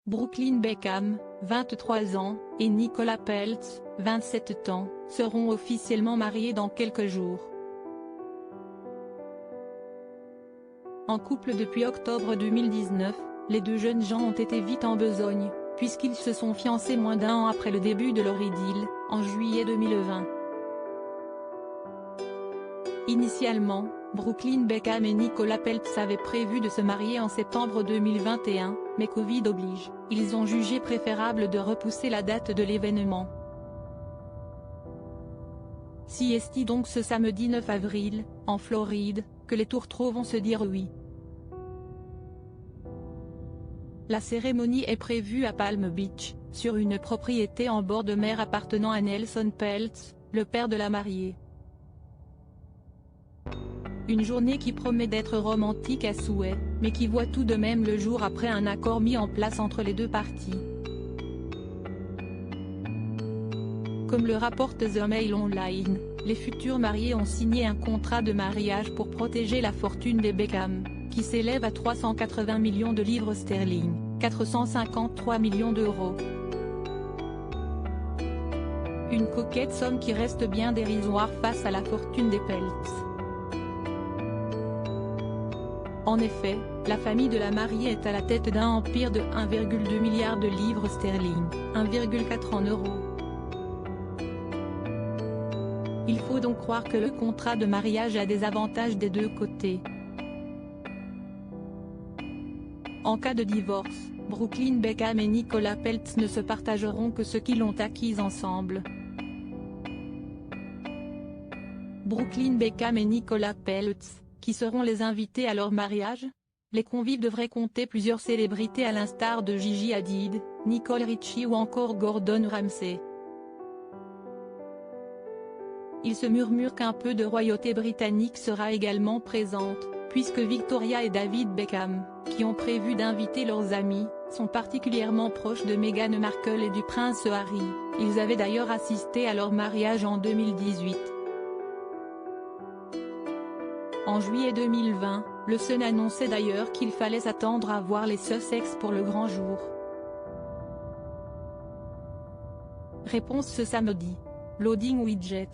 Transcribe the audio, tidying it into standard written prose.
Brooklyn Beckham, 23 ans, et Nicola Peltz, 27 ans, seront officiellement mariés dans quelques jours. En couple depuis octobre 2019, les deux jeunes gens ont été vite en besogne, puisqu'ils se sont fiancés moins d'un an après le début de leur idylle, en juillet 2020. Initialement, Brooklyn Beckham et Nicola Peltz avaient prévu de se marier en septembre 2021, mais Covid oblige, ils ont jugé préférable de repousser la date de l'événement. C'est donc ce samedi 9 avril, en Floride, que les tourtereaux vont se dire oui. La cérémonie est prévue à Palm Beach, sur une propriété en bord de mer appartenant à Nelson Peltz, le père de la mariée. Une journée qui promet d'être romantique à souhait, mais qui voit tout de même le jour après un accord mis en place entre les deux parties. Comme le rapporte The Mail Online, les futurs mariés ont signé un contrat de mariage pour protéger la fortune des Beckham, qui s'élève à 380 millions de livres sterling, 453 millions d'euros. Une coquette somme qui reste bien dérisoire face à la fortune des Peltz. En effet, la famille de la mariée est à la tête d'un empire de 1,2 milliard de livres sterling, 1,4 en euros. Il faut donc croire que le contrat de mariage a des avantages des deux côtés. En cas de divorce, Brooklyn Beckham et Nicola Peltz ne se partageront que ce qu'ils ont acquis ensemble. Brooklyn Beckham et Nicola Peltz, qui seront les invités à leur mariage? Les convives devraient compter plusieurs célébrités à l'instar de Gigi Hadid, Nicole Richie ou encore Gordon Ramsay. Il se murmure qu'un peu de royauté britannique sera également présente, puisque Victoria et David Beckham, qui ont prévu d'inviter leurs amis, sont particulièrement proches de Meghan Markle et du prince Harry. Ils avaient d'ailleurs assisté à leur mariage en 2018. En juillet 2020, le Sun annonçait d'ailleurs qu'il fallait s'attendre à voir les Sussex pour le grand jour. Réponse ce samedi. Loading widget.